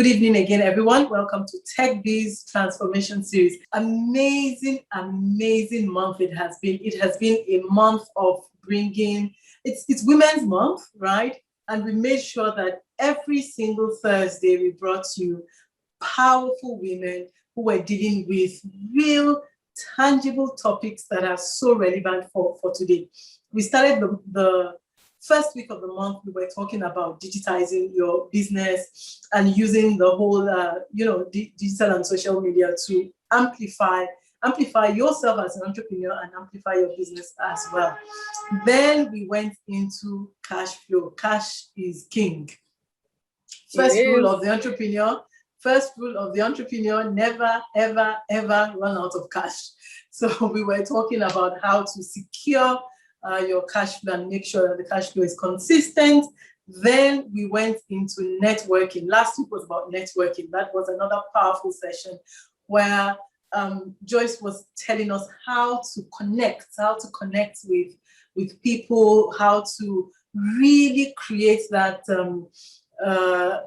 Good evening again, everyone. Welcome to Tech Biz Transformation Series. Amazing, amazing month it has been. It has been a month of bringing, it's Women's Month, right? And we made sure that every single Thursday we brought you powerful women who were dealing with real, tangible topics that are so relevant for today. We started the first week of the month, we were talking about digitizing your business and using the whole, digital and social media to amplify yourself as an entrepreneur and amplify your business as well. Then we went into cash flow. Cash is king. First rule of the entrepreneur, never, ever, ever run out of cash. So we were talking about how to secure your cash flow and make sure that the cash flow is consistent. Then we went into networking. Last week was about networking. That was another powerful session where Joyce was telling us how to connect with people, how to really create that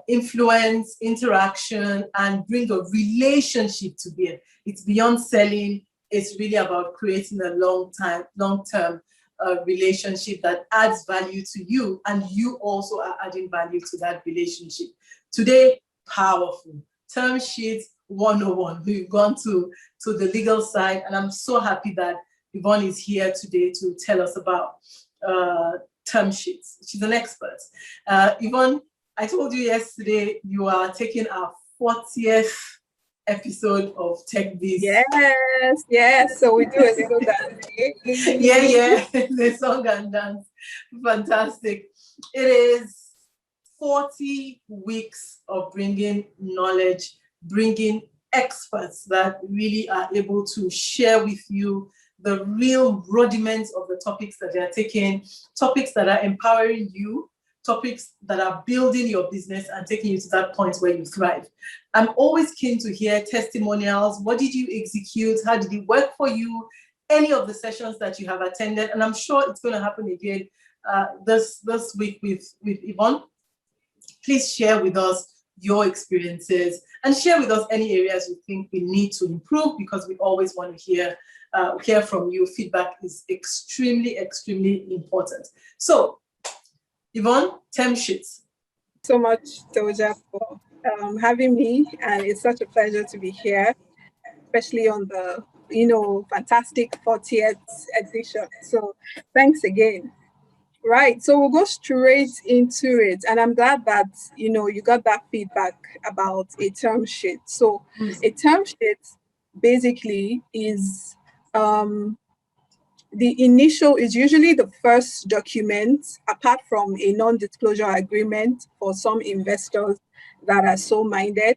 influence, interaction, and bring a relationship to bear. It's beyond selling. It's really about creating a long-term relationship that adds value to you, and you also are adding value to that relationship. Today, powerful. Termsheet 101. We've gone to the legal side, and I'm so happy that Yvonne is here today to tell us about Termsheets. She's an expert. Yvonne, I told you yesterday you are taking our 40th episode of Tech Biz. Yes. So we do a little dance. Yeah. The song and dance. Fantastic. It is 40 weeks of bringing knowledge, bringing experts that really are able to share with you the real rudiments of the topics that they are taking, topics that are empowering you, topics that are building your business and taking you to that point where you thrive. I'm always keen to hear testimonials. What did you execute? How did it work for you? Any of the sessions that you have attended, and I'm sure it's going to happen again this week with Yvonne. Please share with us your experiences and share with us any areas you think we need to improve, because we always want to hear from you. Feedback is extremely, extremely important. So, Yvonne, Termsheet. So much, Doja, for having me, and it's such a pleasure to be here, especially on the fantastic 40th edition. So thanks again. Right, so we'll go straight into it, and I'm glad that you got that feedback about a term sheet. So a term sheet basically is the initial is usually the first document, apart from a non-disclosure agreement for some investors that are so minded.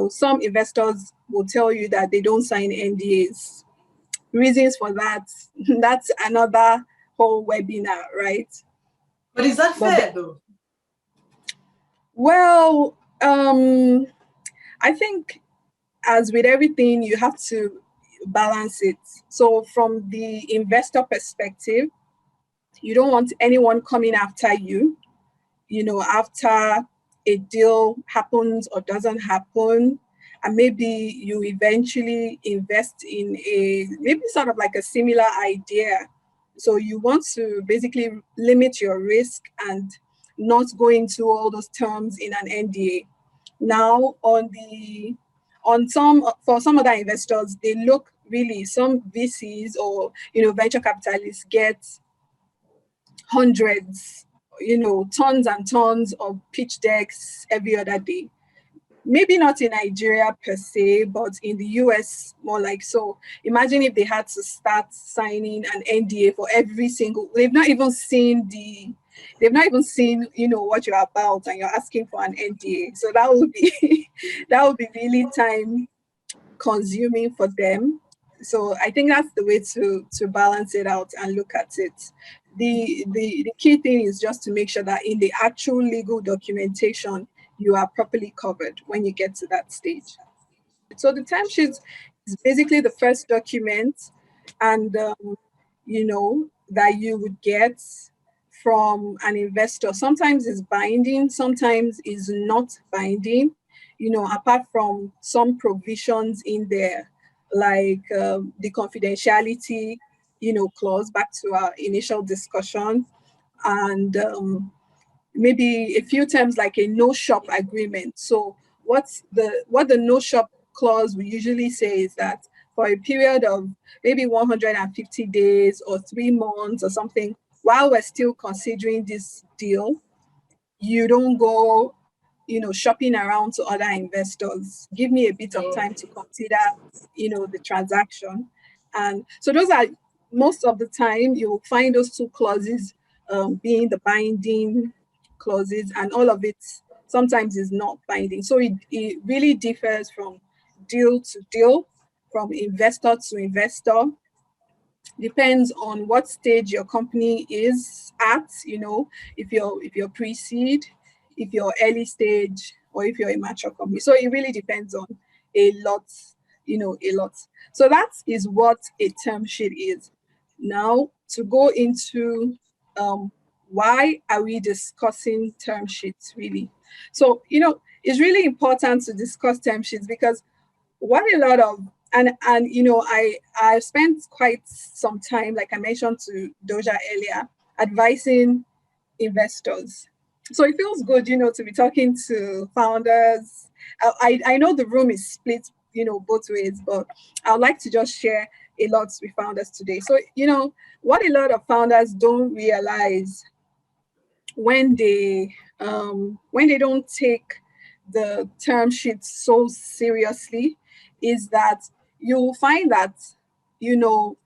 Some investors will tell you that they don't sign NDAs. Reasons for that, that's another whole webinar, right? But is that fair though? Well, I think as with everything, you have to balance it. So from the investor perspective, you don't want anyone coming after you, after a deal happens or doesn't happen, and maybe you eventually invest in maybe sort of like a similar idea. So you want to basically limit your risk and not go into all those terms in an NDA. Now, for some other investors, they look really, some VCs or venture capitalists get hundreds, tons and tons of pitch decks every other day. Maybe not in Nigeria per se, but in the US more like so. Imagine if they had to start signing an NDA for every single, they've not even seen what you're about, and you're asking for an NDA. So that would be really time consuming for them. So I think that's the way to balance it out and look at it. The key thing is just to make sure that in the actual legal documentation, you are properly covered when you get to that stage. So the timesheet is basically the first document, and that you would get from an investor. Sometimes it's binding, sometimes it's not binding. apart from some provisions in there, like the confidentiality, clause, back to our initial discussion, and maybe a few terms like a no shop agreement. So what the no shop clause we usually say is that for a period of maybe 150 days or 3 months or something, while we're still considering this deal, you don't go, shopping around to other investors. Give me a bit of time to consider, the transaction. And so those are, most of the time, you'll find those two clauses being the binding clauses, and all of it sometimes is not binding. So it really differs from deal to deal, from investor to investor. Depends on what stage your company is at, if you're pre-seed, if you're early stage, or if you're a mature company. So it really depends on a lot, a lot. So that is what a term sheet is. Now, to go into why are we discussing term sheets really? So, it's really important to discuss term sheets because what a lot of, and I spent quite some time, like I mentioned to Doja earlier, advising investors. So it feels good, to be talking to founders. I know the room is split, both ways, but I'd like to just share a lot with founders today. So, what a lot of founders don't realize when they don't take the term sheet so seriously is that you'll find that you know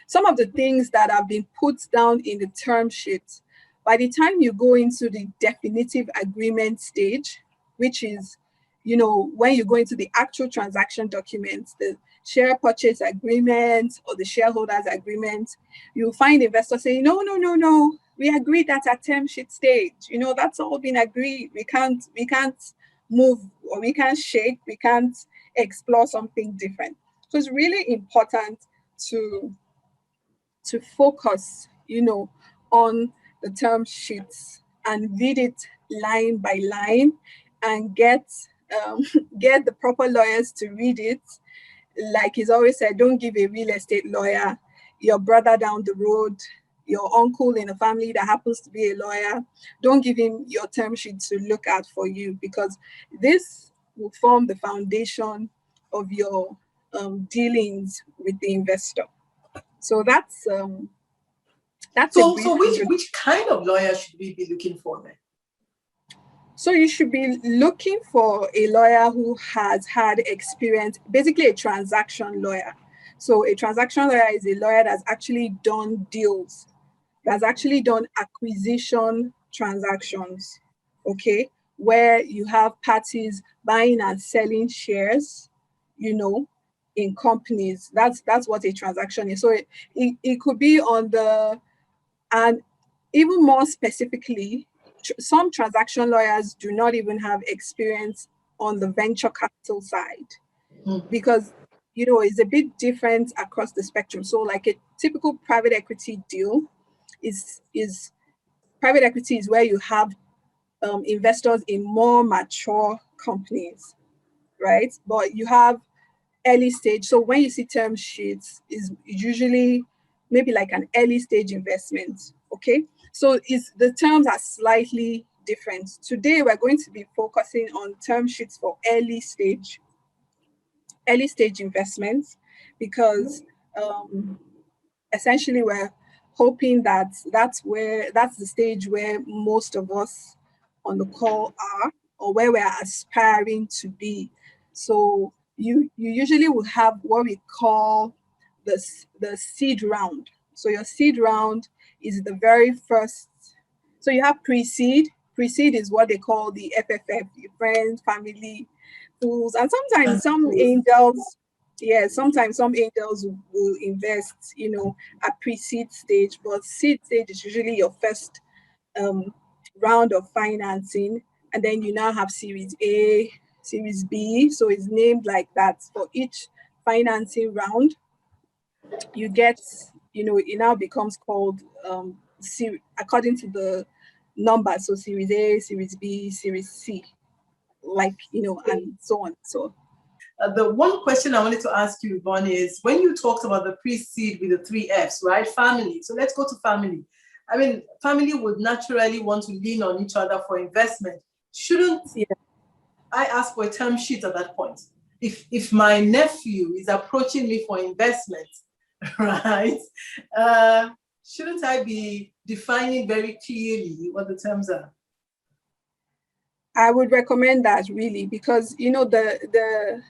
some of the things that have been put down in the term sheet, by the time you go into the definitive agreement stage, which is when you go into the actual transaction documents, the share purchase agreement or the shareholders agreement, you'll find investors saying, no, no, no, no, we agreed that at term sheet stage. That's all been agreed. We can't move, or we can't shake, we can't explore something different. So it's really important to focus, on the term sheets and read it line by line, and get get the proper lawyers to read it. Like he's always said, don't give a real estate lawyer your brother down the road, your uncle in a family that happens to be a lawyer. Don't give him your term sheet to look at for you, because this will form the foundation of your dealings with the investor. So that's a brief. So which kind of lawyer should we be looking for then? So you should be looking for a lawyer who has had experience, basically a transaction lawyer. So a transaction lawyer is a lawyer that's actually done deals, that's actually done acquisition transactions, okay, where you have parties buying and selling shares, in companies. That's what a transaction is. So it could be on the, and even more specifically, some transaction lawyers do not even have experience on the venture capital side, because it's a bit different across the spectrum. So like a typical private equity deal is private equity is where you have investors in more mature companies, right? But you have early stage. So when you see term sheets, is usually maybe like an early stage investment. Okay. So the terms are slightly different. Today we're going to be focusing on term sheets for early stage investments, because essentially we're hoping that that's the stage where most of us on the call are, or where we're aspiring to be. So you usually will have what we call the seed round. So your seed round is the very first. So you have pre-seed. Pre-seed is what they call the FFF, your friends, family, fools, and sometimes some angels. Yeah, sometimes some angels will invest, at pre-seed stage, but seed stage is usually your first round of financing, and then you now have Series A, Series B. So it's named like that for each financing round. You get, it now becomes called according to the number. So Series A, Series B, Series C. and so on. So the one question I wanted to ask you, Yvonne, is when you talked about the pre-seed with the 3 Fs, right? Family. So let's go to family. I mean, family would naturally want to lean on each other for investment. Shouldn't I ask for a term sheet at that point? If my nephew is approaching me for investment, right? Shouldn't I be defining very clearly what the terms are? I would recommend that, really, because the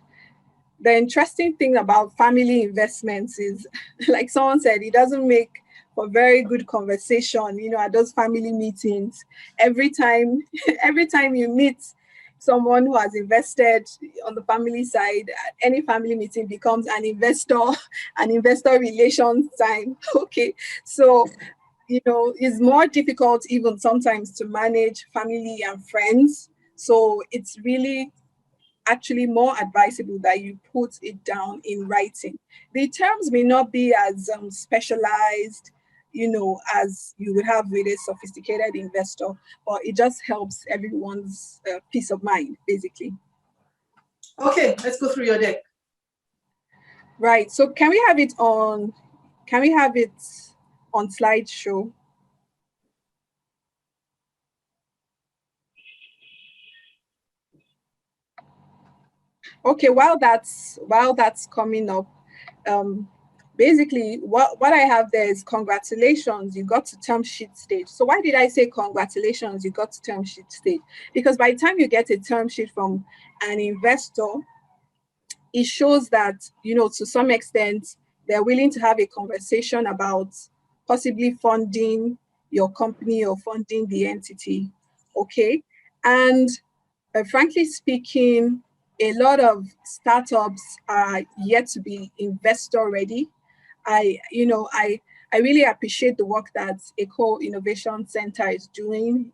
interesting thing about family investments is, like someone said, it doesn't make for very good conversation, at those family meetings. Every time you meet someone who has invested on the family side, any family meeting becomes an investor relations time. Okay. So, it's more difficult even sometimes to manage family and friends. So it's really actually more advisable that you put it down in writing. The terms may not be as specialized, as you would have with a sophisticated investor, but it just helps everyone's peace of mind, basically. Okay, let's go through your deck. Right. So can we have it on slideshow? Okay, while that's coming up, basically what I have there is congratulations, you got to term sheet stage. So why did I say congratulations, you got to term sheet stage? Because by the time you get a term sheet from an investor, it shows that, to some extent, they're willing to have a conversation about possibly funding your company or funding the entity. Okay. And frankly speaking, a lot of startups are yet to be investor ready. I really appreciate the work that Eco Innovation Center is doing.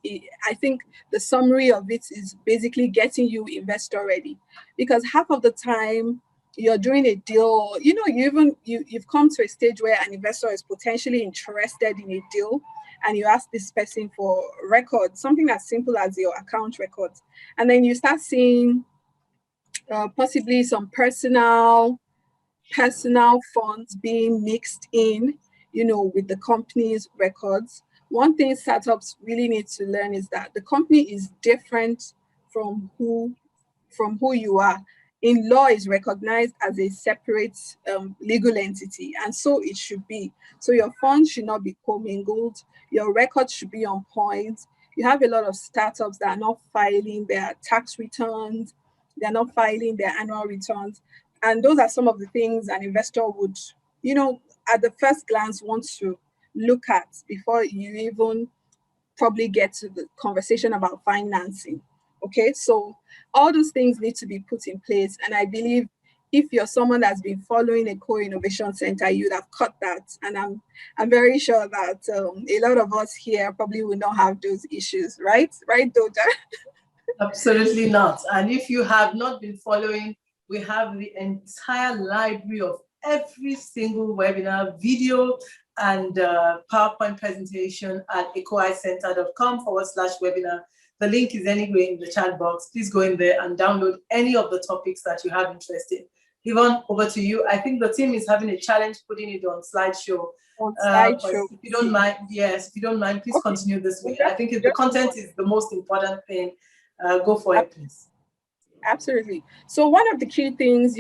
I think the summary of it is basically getting you investor ready, because half of the time you're doing a deal, you've come to a stage where an investor is potentially interested in a deal, and you ask this person for records, something as simple as your account records, and then you start seeing possibly some personal funds being mixed in, with the company's records. One thing startups really need to learn is that the company is different from who you are. In law, is recognized as a separate legal entity, and so it should be. So your funds should not be commingled. Your records should be on point. You have a lot of startups that are not filing their tax returns. They're not filing their annual returns. And those are some of the things an investor would, at the first glance, want to look at before you even probably get to the conversation about financing. Okay, so all those things need to be put in place. And I believe if you're someone that's been following a co-innovation center, you'd have caught that. And I'm very sure that a lot of us here probably will not have those issues, right? Right, Doja? Absolutely not. And if you have not been following, we have the entire library of every single webinar video and PowerPoint presentation at ecoicenter.com/webinar. The link is anywhere in the chat box. Please go in there and download any of the topics that you have interest in. Yvonne, over to you. I think the team is having a challenge putting it on slideshow. If you don't mind, please continue this way. I think if the content is the most important thing, go for it, please. Absolutely. So one of the key things,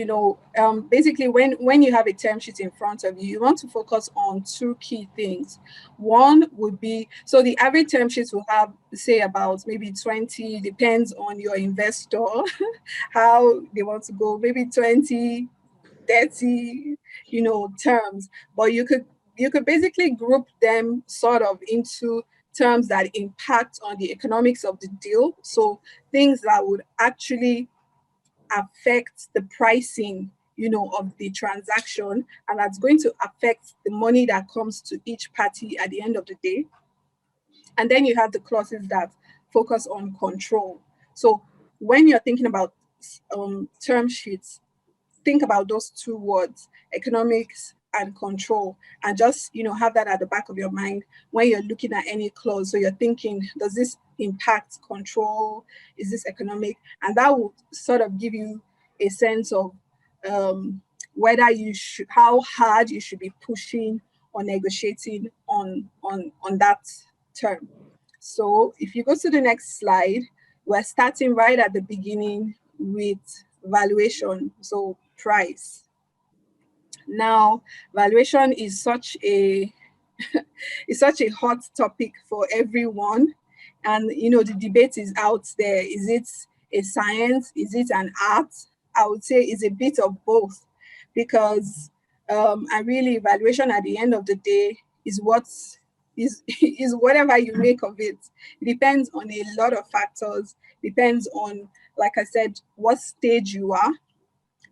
basically when you have a term sheet in front of you, you want to focus on two key things. One would be, so the average term sheet will have, say, about maybe 20, depends on your investor, how they want to go, maybe 20, 30, terms. But you could basically group them sort of into terms that impact on the economics of the deal. So things that would actually affect the pricing, of the transaction, and that's going to affect the money that comes to each party at the end of the day. And then you have the clauses that focus on control. So when you're thinking about term sheets, think about those two words, economics and control, and just have that at the back of your mind when you're looking at any clause. So you're thinking, does this impact control? Is this economic? And that will sort of give you a sense of whether how hard you should be pushing or negotiating on that term. So if you go to the next slide, we're starting right at the beginning with valuation, so price. Now, valuation is such a hot topic for everyone, and the debate is out there. Is it a science? Is it an art? I would say it's a bit of both, because and really, valuation at the end of the day is what is is whatever you make of it. It depends on a lot of factors. Depends on, like I said, what stage you are.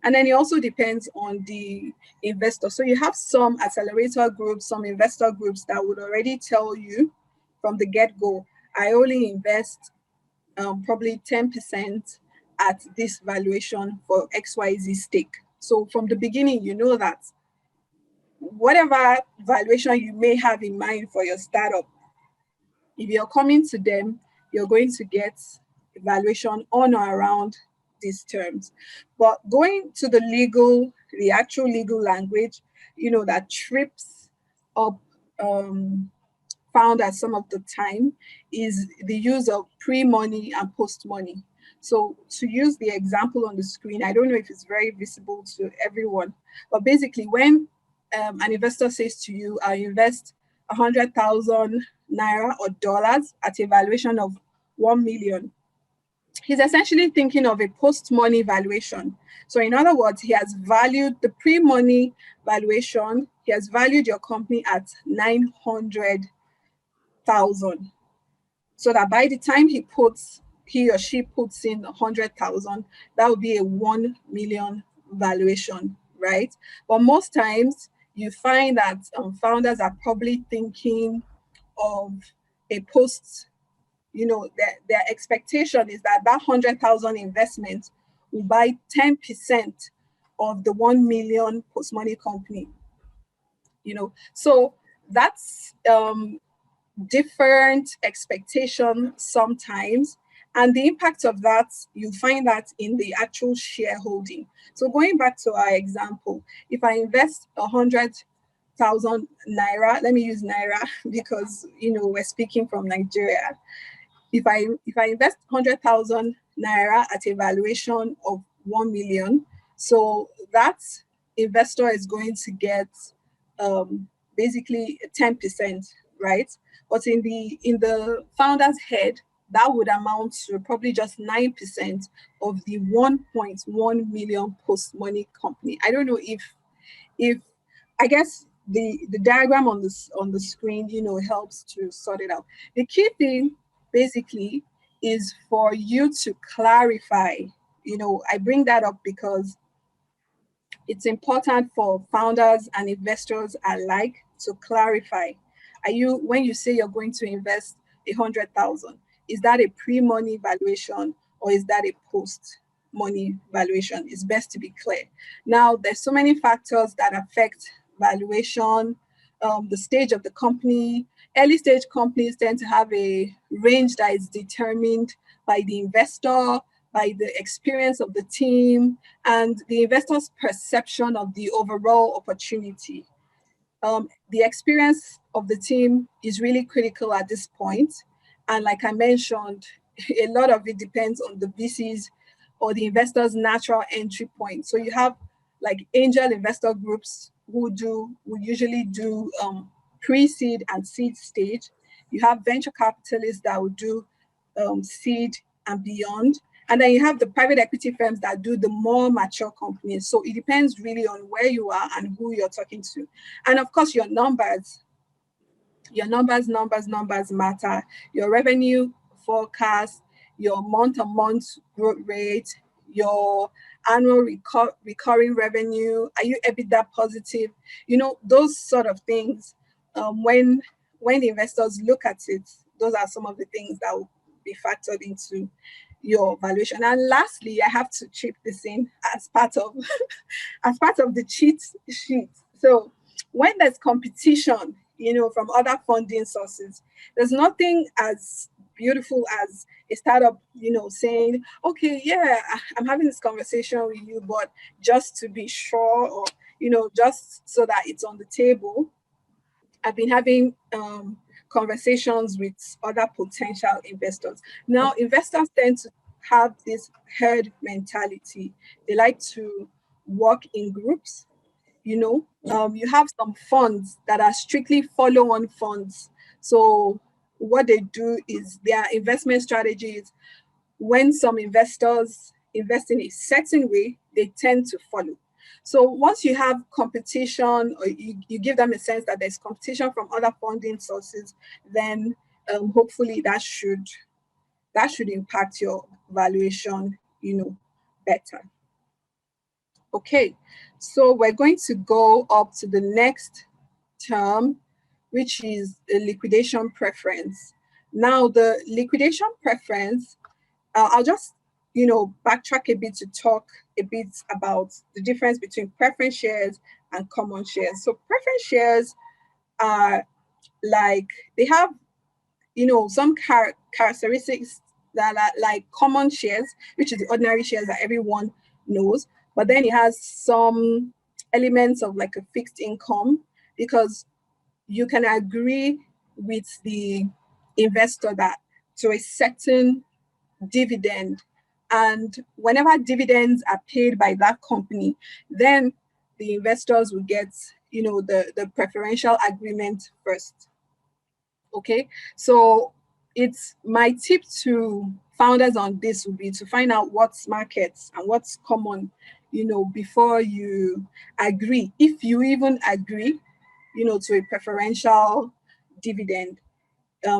And then it also depends on the investor. So you have some accelerator groups, some investor groups that would already tell you from the get-go, I only invest probably 10% at this valuation for XYZ stake. So from the beginning, you know that whatever valuation you may have in mind for your startup, if you're coming to them, you're going to get valuation on or around these terms. But going to the actual legal language, that trips up founders some of the time is the use of pre-money and post-money. So to use the example on the screen, I don't know if it's very visible to everyone, but basically when an investor says to you, I invest 100,000 naira or dollars at a valuation of 1 million, he's essentially thinking of a post-money valuation. So in other words, he has valued the pre-money valuation, he has valued your company at 900,000. So that by the time he or she puts in 100,000, that would be a 1 million valuation, right? But most times you find that founders are probably thinking of a post, their expectation is that 100,000 investment will buy 10% of the 1 million post-money company, So that's different expectation sometimes, and the impact of that, you find that in the actual shareholding. So going back to our example, if I invest 100,000 naira, let me use naira because we're speaking from Nigeria. If I invest 100,000 naira at a valuation of 1 million, so that investor is going to get basically 10%, right? But in the founder's head, that would amount to probably just 9% of the 1.1 million post-money company. I don't know if I guess the diagram on the screen, helps to sort it out. The key thing basically is for you to clarify. I bring that up because it's important for founders and investors alike to clarify. When you say you're going to invest 100,000, is that a pre-money valuation or is that a post-money valuation? It's best to be clear. Now, there's so many factors that affect valuation, the stage of the company. Early stage companies tend to have a range that is determined by the investor, by the experience of the team, and the investor's perception of the overall opportunity. The experience of the team is really critical at this point. And like I mentioned, a lot of it depends on the VC's or the investor's natural entry point. So you have like angel investor groups who usually do pre-seed and seed stage. You have venture capitalists that will do seed and beyond. And then you have the private equity firms that do the more mature companies. So it depends really on where you are and who you're talking to. And of course, your numbers matter. Your revenue forecast, your month-on-month growth rate, your annual recurring revenue. Are you EBITDA positive? Those sort of things. When the investors look at it, those are some of the things that will be factored into your valuation. And lastly, I have to chip this in as part of the cheat sheet. So when there's competition, from other funding sources, there's nothing as beautiful as a startup, saying, okay, yeah, I'm having this conversation with you, but just to be sure, or, just so that it's on the table, I've been having conversations with other potential investors. Now, investors tend to have this herd mentality. They like to work in groups. You have some funds that are strictly follow-on funds. So what they do is their investment strategies, when some investors invest in a certain way, they tend to follow. So once you have competition, or you give them a sense that there's competition from other funding sources, then hopefully that should impact your valuation, better. Okay, so we're going to go up to the next term, which is a liquidation preference. Now, the liquidation preference, I'll just, backtrack a bit to talk a bit about the difference between preference shares and common shares. So preference shares are like, they have, some characteristics that are like common shares, which is the ordinary shares that everyone knows. But then it has some elements of like a fixed income, because you can agree with the investor that to a certain dividend, and whenever dividends are paid by that company, then the investors will get, the preferential agreement first. Okay, so it's my tip to founders on this would be to find out what's markets and what's common, before you agree, if you even agree, to a preferential dividend.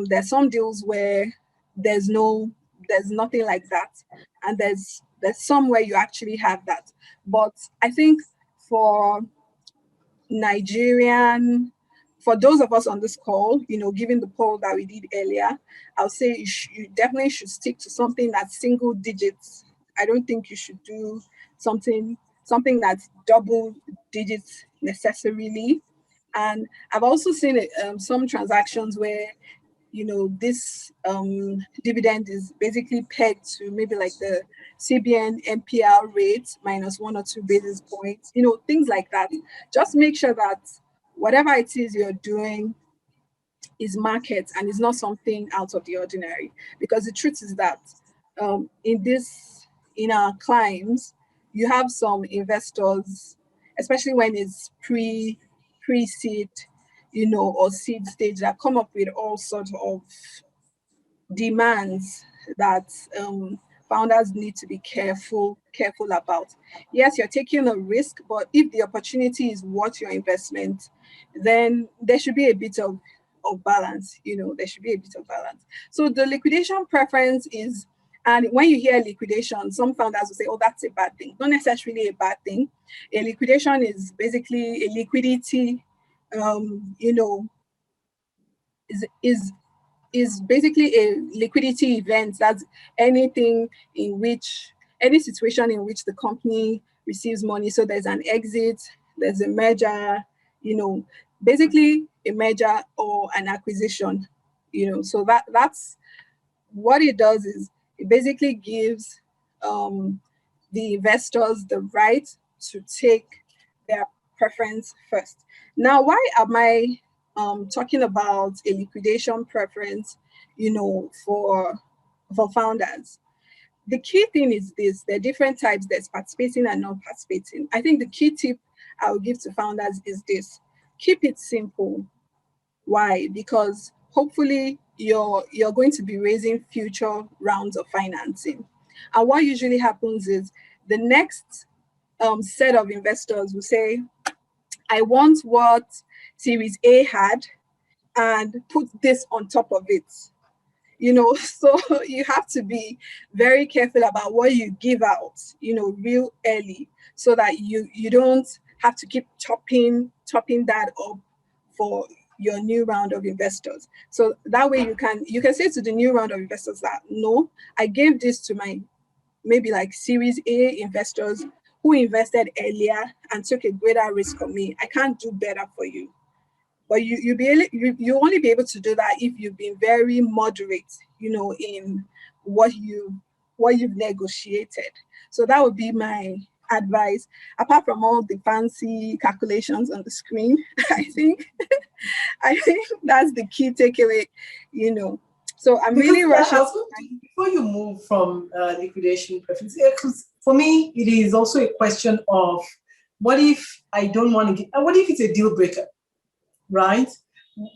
There's some deals where there's nothing like that, and there's some where you actually have that. But I think for Nigerian, for those of us on this call, given the poll that we did earlier, I'll say you definitely should stick to something that's single digits. I don't think you should do something that's double digits necessarily. And I've also seen some transactions where, this dividend is basically pegged to maybe like the CBN MPR rate minus 1 or 2 basis points, things like that. Just make sure that whatever it is you're doing is market and is not something out of the ordinary. Because the truth is that in our clients, you have some investors, especially when it's pre-seed, or seed stage, that come up with all sorts of demands that founders need to be careful about. Yes, you're taking a risk, but if the opportunity is worth your investment, then there should be a bit of balance. There should be a bit of balance. So the liquidation preference is, and when you hear liquidation, some founders will say, oh, that's a bad thing. Not necessarily a bad thing. A liquidation is basically a liquidity, is basically a liquidity event. That's any situation in which the company receives money. So there's an exit, there's a merger, basically a merger or an acquisition, so that's what it does. Is it basically gives the investors the right to take their preference first. Now, why am I talking about a liquidation preference, for founders? The key thing is this: there are different types. There's participating and non-participating. I think the key tip I will give to founders is this: keep it simple. Why? Because hopefully you're going to be raising future rounds of financing. And what usually happens is the next set of investors will say, I want what Series A had and put this on top of it. So you have to be very careful about what you give out, real early, so that you don't have to keep topping that up for your new round of investors. So that way you can say to the new round of investors that, no, I gave this to my maybe like Series A investors who invested earlier and took a greater risk on me. I can't do better for you. But you only be able to do that if you've been very moderate, in what you've negotiated. So that would be my advice. Apart from all the fancy calculations on the screen, I think that's the key takeaway. So I'm really rushing. Before you move from liquidation preference, for me, it is also a question of what if I don't want to get, what if it's a deal breaker, right?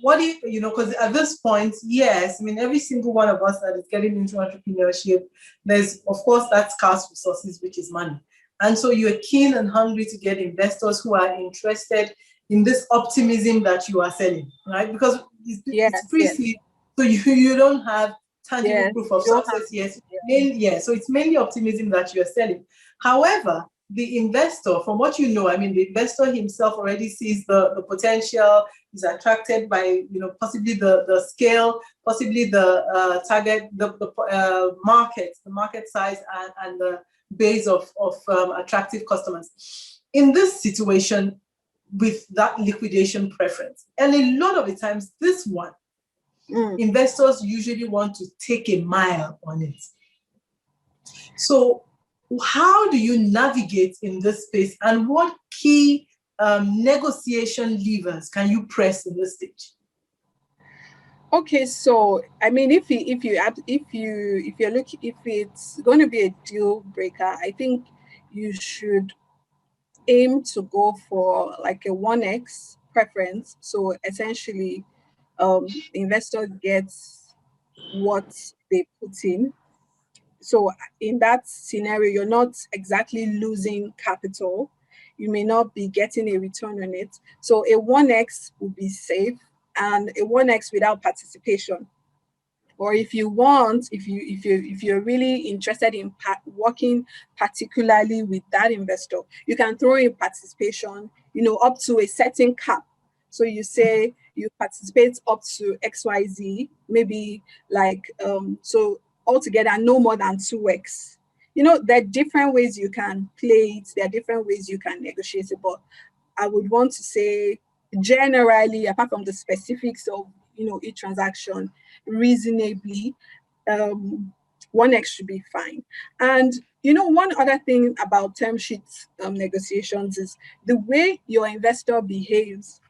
What if, because at this point, yes, I mean, every single one of us that is getting into entrepreneurship, there's, of course, that scarce resources, which is money. And so you're keen and hungry to get investors who are interested in this optimism that you are selling, right? Because it's pre-seed, so you don't have tangible proof of success yet. So it's mainly optimism that you're selling. However, the investor, from what you know, I mean, the investor himself already sees the potential, is attracted by, possibly the scale, possibly the target, the market size, and the base of attractive customers. In this situation, with that liquidation preference, and a lot of the times, this one, investors usually want to take a mile on it. So how do you navigate in this space, and what key negotiation levers can you press in this stage? Okay, so I mean, if it's going to be a deal breaker, I think you should aim to go for like a 1x preference. So essentially, the investor gets what they put in. So in that scenario, you're not exactly losing capital. You may not be getting a return on it. So a 1x would be safe, and a 1x without participation. Or if you're really interested in working particularly with that investor, you can throw in participation, up to a certain cap. So you say you participate up to XYZ, maybe like so altogether no more than 2x. There are different ways you can play it, there are different ways you can negotiate it, but I would want to say generally, apart from the specifics of each transaction, reasonably, 1x should be fine. And one other thing about term sheet negotiations is the way your investor behaves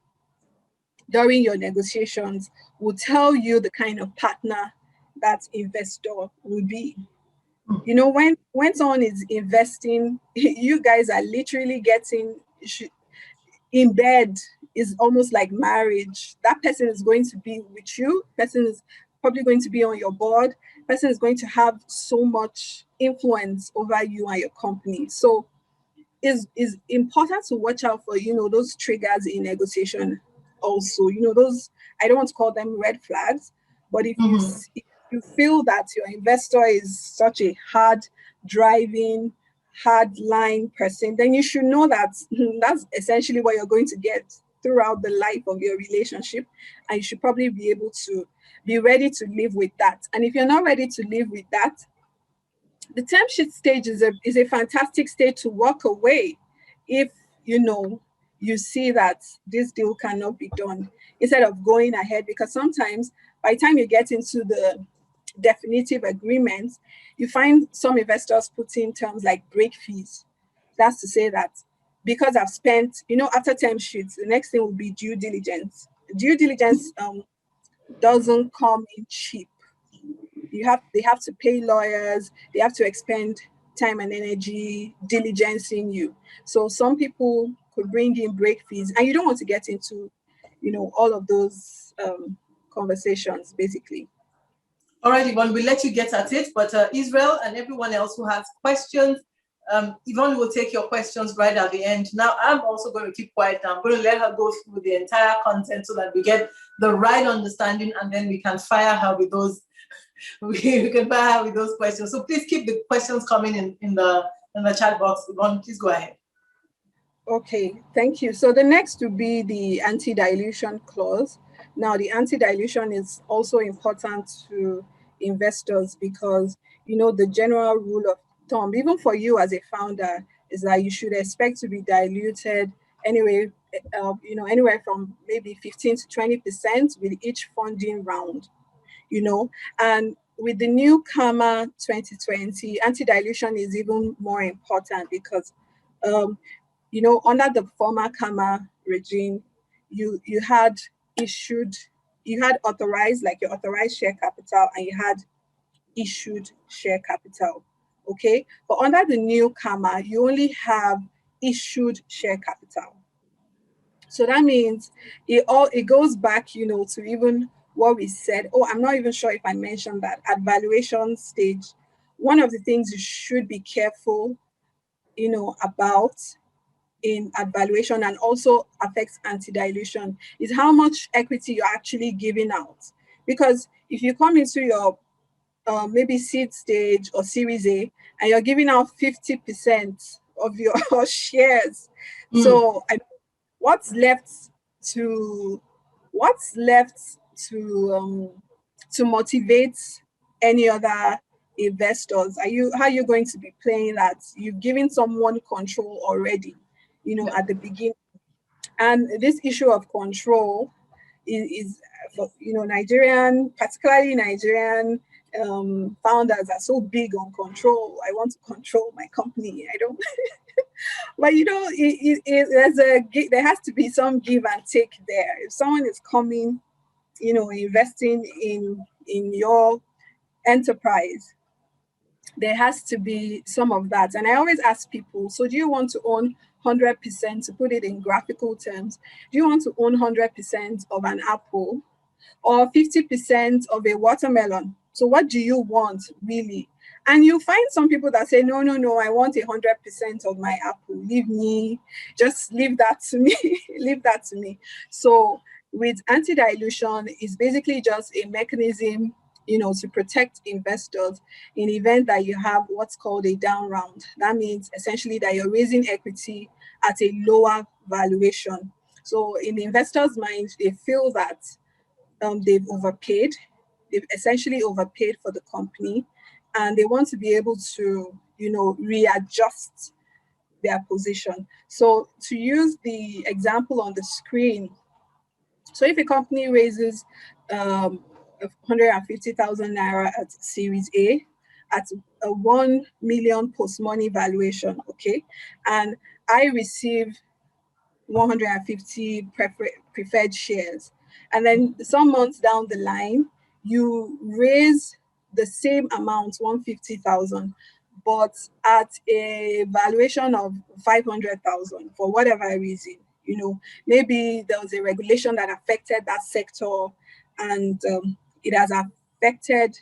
during your negotiations will tell you the kind of partner that investor will be. When someone is investing, you guys are literally getting in bed. Is almost like marriage. That person is going to be with you. Person is probably going to be on your board. Person is going to have so much influence over you and your company. So is important to watch out for, those triggers in negotiation also. Those, I don't want to call them red flags, but if you feel that your investor is such a hard driving, hard line person, then you should know that that's essentially what you're going to get throughout the life of your relationship, and you should probably be able to be ready to live with that. And if you're not ready to live with that, the term sheet stage is a fantastic stage to walk away if you see that this deal cannot be done, instead of going ahead, because sometimes by the time you get into the definitive agreements, you find some investors putting terms like break fees. That's to say that because I've spent, after term sheets, the next thing will be due diligence. Due diligence doesn't come in cheap. They have to pay lawyers, they have to expend time and energy diligencing you. So some people could bring in break fees, and you don't want to get into, all of those conversations, basically. All right, Yvonne, we'll let you get at it, but Israel and everyone else who has questions, Yvonne will take your questions right at the end. Now, I'm also going to keep quiet. I'm going to let her go through the entire content so that we get the right understanding, and then we can fire her with those. We can fire her with those questions. So please keep the questions coming in the chat box. Yvonne, please go ahead. Okay, thank you. So the next would be the anti-dilution clause. Now, the anti-dilution is also important to investors because, the general rule of thumb, even for you as a founder, is that you should expect to be diluted anyway, anywhere from maybe 15 to 20% with each funding round, and with the new Karma 2020, anti-dilution is even more important because, under the former Karma regime, you had issued, you had authorized, like your authorized share capital, and you had issued share capital. Okay, but under the new Karma, you only have issued share capital. So that means it goes back, to even what we said. Oh, I'm not even sure if I mentioned that at valuation stage, one of the things you should be careful, about in at valuation and also affects anti-dilution is how much equity you're actually giving out. Because if you come into your maybe seed stage or series A and you're giving out 50% of your shares, so what's left to what's left to motivate any other investors? How are you going to be playing that? You've given someone control already, at the beginning. And this issue of control is for, particularly Nigerian founders are so big on control. I want to control my company. I don't. But there has to be some give and take there. If someone is coming, investing in your enterprise, there has to be some of that. And I always ask people, so do you want to own 100%, to put it in graphical terms, do you want to own 100% of an apple or 50% of a watermelon? So what do you want really? And you find some people that say, no, I want 100% of my apple. Just leave that to me. Leave that to me. So with anti-dilution, it's basically just a mechanism, to protect investors in event that you have what's called a down round. That means essentially that you're raising equity at a lower valuation. So in the investors' minds, they feel that they've overpaid. They've essentially overpaid for the company, and they want to be able to, readjust their position. So to use the example on the screen, so if a company raises 150,000 naira at Series A at a 1 million post-money valuation, okay, and I receive 150 preferred shares. And then some months down the line, you raise the same amount, 150,000, but at a valuation of 500,000 for whatever reason. Maybe there was a regulation that affected that sector, and it has affected,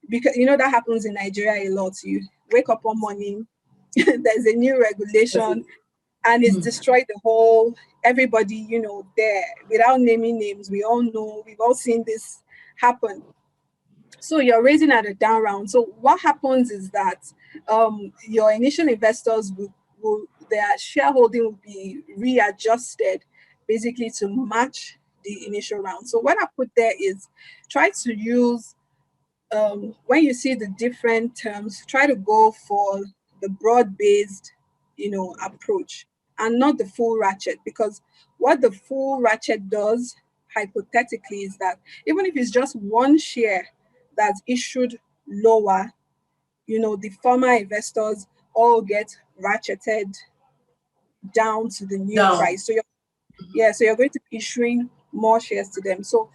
because that happens in Nigeria a lot. You wake up one morning, there's a new regulation, and it's destroyed the whole, everybody, there, without naming names. We all know, we've all seen this happen. So you're raising at a down round. So what happens is that your initial investors will their shareholding will be readjusted basically to match the initial round. So what I put there is try to use, when you see the different terms, try to go for the broad-based, approach, and not the full ratchet. Because what the full ratchet does, hypothetically, is that even if it's just one share that's issued lower, the former investors all get ratcheted down to the new price. So you're going to be issuing more shares to them. So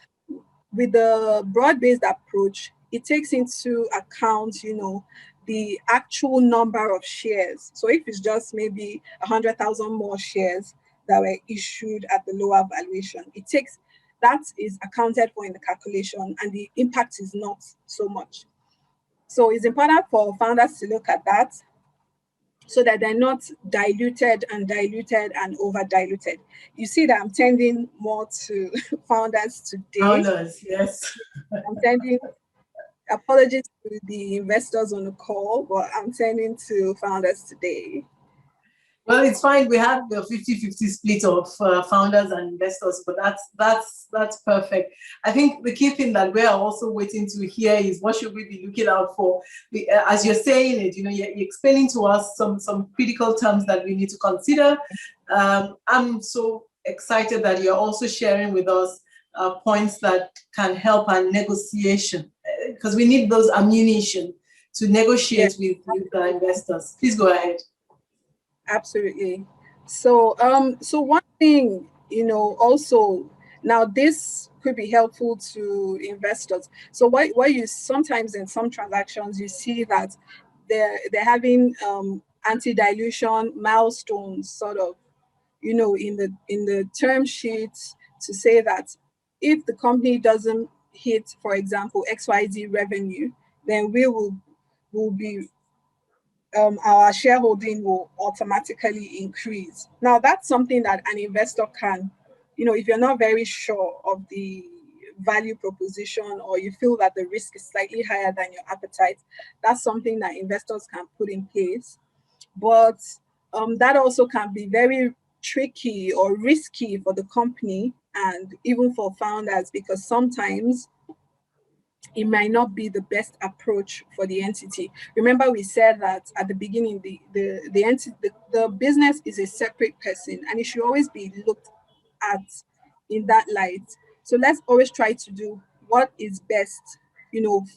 with the broad-based approach, it takes into account, the actual number of shares. So if it's just maybe 100,000 more shares that were issued at the lower valuation, that is accounted for in the calculation, and the impact is not so much. So it's important for founders to look at that, so that they're not diluted and over diluted. You see that I'm tending more to founders today. Founders, yes. I'm tending, apologies to the investors on the call, but I'm tending to founders today. Well, it's fine. We have the 50-50 split of founders and investors, but that's perfect. I think the key thing that we are also waiting to hear is what should we be looking out for? As you're saying it, you're explaining to us some critical terms that we need to consider. I'm so excited that you're also sharing with us points that can help our negotiation, because we need those ammunition to negotiate with investors. Please go ahead. Absolutely. So, so one thing, also now this could be helpful to investors. So, what you sometimes in some transactions you see that they're having anti-dilution milestones, sort of, in the term sheet, to say that if the company doesn't hit, for example, XYZ revenue, then will be our shareholding will automatically increase. Now, that's something that an investor can, if you're not very sure of the value proposition, or you feel that the risk is slightly higher than your appetite, that's something that investors can put in place. But that also can be very tricky or risky for the company and even for founders, because sometimes it might not be the best approach for the entity. Remember, we said that at the beginning, the business is a separate person, and it should always be looked at in that light. So let's always try to do what is best,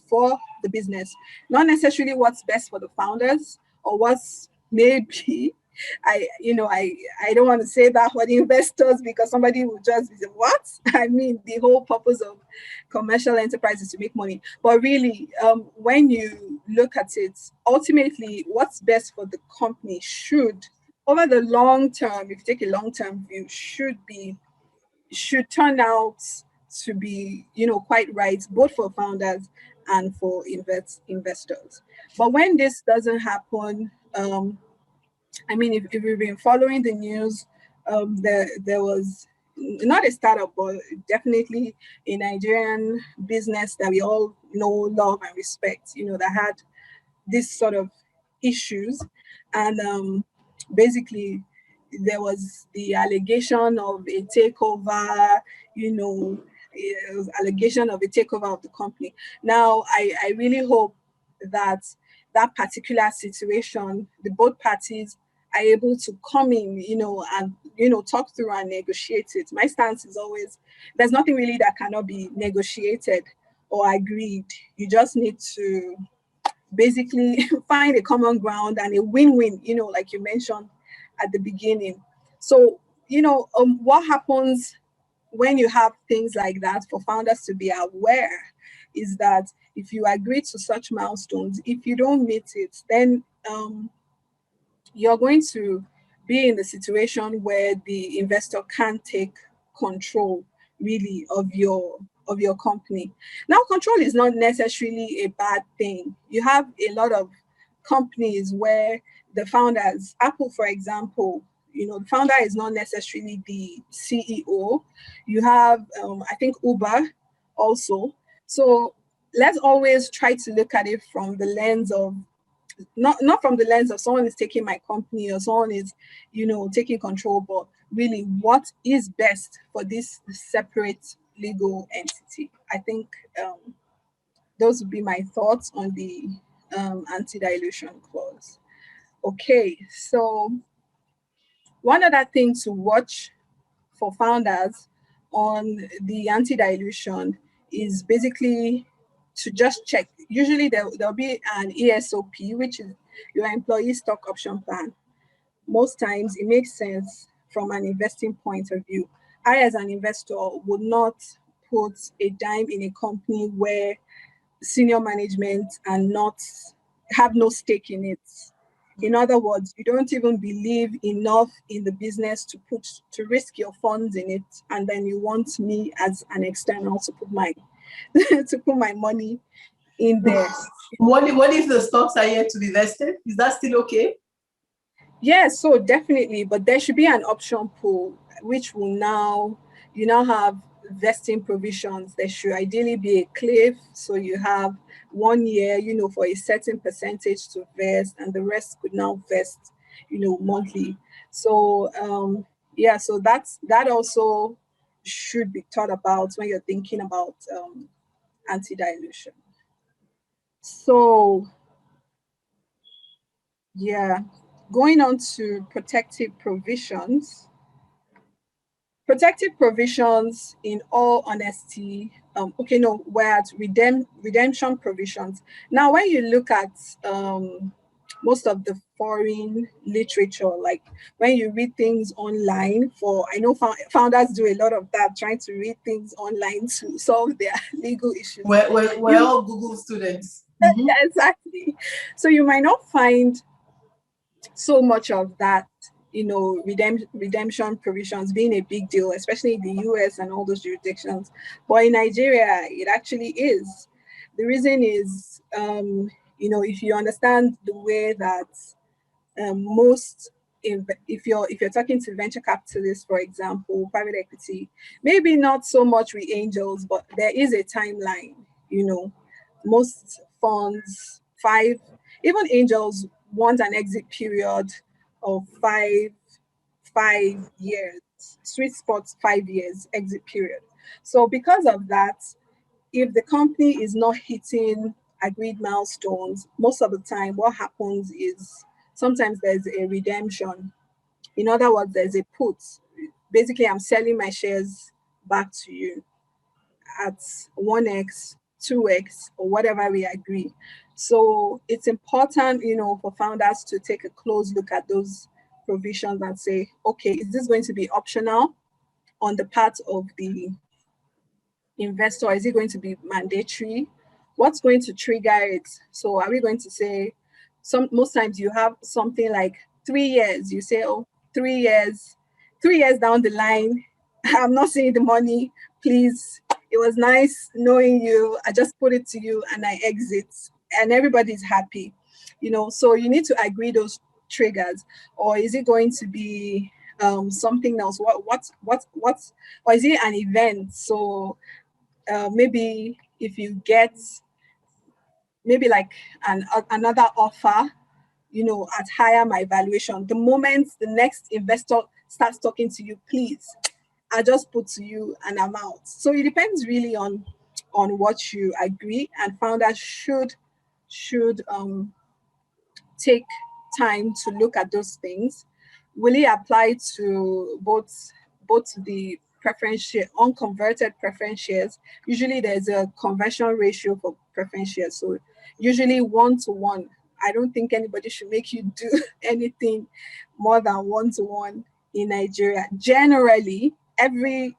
for the business, not necessarily what's best for the founders or what's maybe. I don't want to say that for the investors, because somebody will just be what? I mean, the whole purpose of commercial enterprise is to make money. But really, when you look at it, ultimately, what's best for the company should, over the long term, if you take a long-term view, should turn out to be, quite right, both for founders and for investors. But when this doesn't happen, I mean, if we've been following the news, there was not a startup, but definitely a Nigerian business that we all know, love, and respect, that had this sort of issues. And basically, there was the allegation of a takeover, allegation of a takeover of the company. Now, I really hope that that particular situation, the both parties are able to come in, and, talk through and negotiate it. My stance is always, there's nothing really that cannot be negotiated or agreed. You just need to basically find a common ground and a win-win, like you mentioned at the beginning. So, what happens when you have things like that, for founders to be aware, is that if you agree to such milestones, if you don't meet it, then you're going to be in the situation where the investor can't take control really of your company. Now, control is not necessarily a bad thing. You have a lot of companies where the founders, Apple, for example, the founder is not necessarily the CEO. You have, I think, Uber also. So let's always try to look at it from the lens of, not from the lens of someone is taking my company or someone is, taking control, but really what is best for this separate legal entity. I think those would be my thoughts on the anti-dilution clause. Okay, so one other thing to watch for founders on the anti-dilution is basically to just check. Usually there'll be an ESOP, which is your employee stock option plan. Most times it makes sense from an investing point of view. I, as an investor, would not put a dime in a company where senior management and not have no stake in it. In other words, you don't even believe enough in the business to risk your funds in it, and then you want me as an external to put my to put my money in there. What if the stocks are yet to be vested? Is that still okay? Yes, so definitely, but there should be an option pool which will now have vesting provisions. There should ideally be a cliff, so you have 1 year, for a certain percentage to vest, and the rest could now vest monthly. So yeah, so that also should be thought about when you're thinking about anti-dilution. So yeah, going on to protective provisions. Protective provisions, in all honesty, okay, no, we're at redemption provisions. Now, when you look at most of the foreign literature, like when you read things online, I know founders do a lot of that, trying to read things online to solve their legal issues. We're all Google students. Mm-hmm. Yeah, exactly. So you might not find so much of that, redemption provisions being a big deal, especially in the US and all those jurisdictions. But in Nigeria, it actually is. The reason is, if you understand the way that most, if you're talking to venture capitalists, for example, private equity, maybe not so much with angels, but there is a timeline. Most funds, even angels want an exit period of 5 years. Sweet spot 5 years exit period. So because of that, if the company is not hitting agreed milestones, most of the time what happens is sometimes there's a redemption. In other words, there's a put. Basically, I'm selling my shares back to you at 1x, 2x, or whatever we agree. So it's important, for founders to take a close look at those provisions and say, okay, is this going to be optional on the part of the investor? Is it going to be mandatory? What's going to trigger it? So are we going to say, most times you have something like 3 years, you say, oh, 3 years, 3 years down the line, I'm not seeing the money, please. It was nice knowing you. I just put it to you and I exit, and everybody's happy. So you need to agree those triggers. Or is it going to be something else? Or is it an event? So maybe if you get maybe like another offer, at higher my valuation, the moment the next investor starts talking to you, please, I just put to you and I'm out. So it depends really on what you agree, and founders should take time to look at those things. Will it apply to both the preference share, unconverted preference shares? Usually there's a conversion ratio for preference shares. So usually 1-to-1. I don't think anybody should make you do anything more than 1-to-1 in Nigeria. Generally, every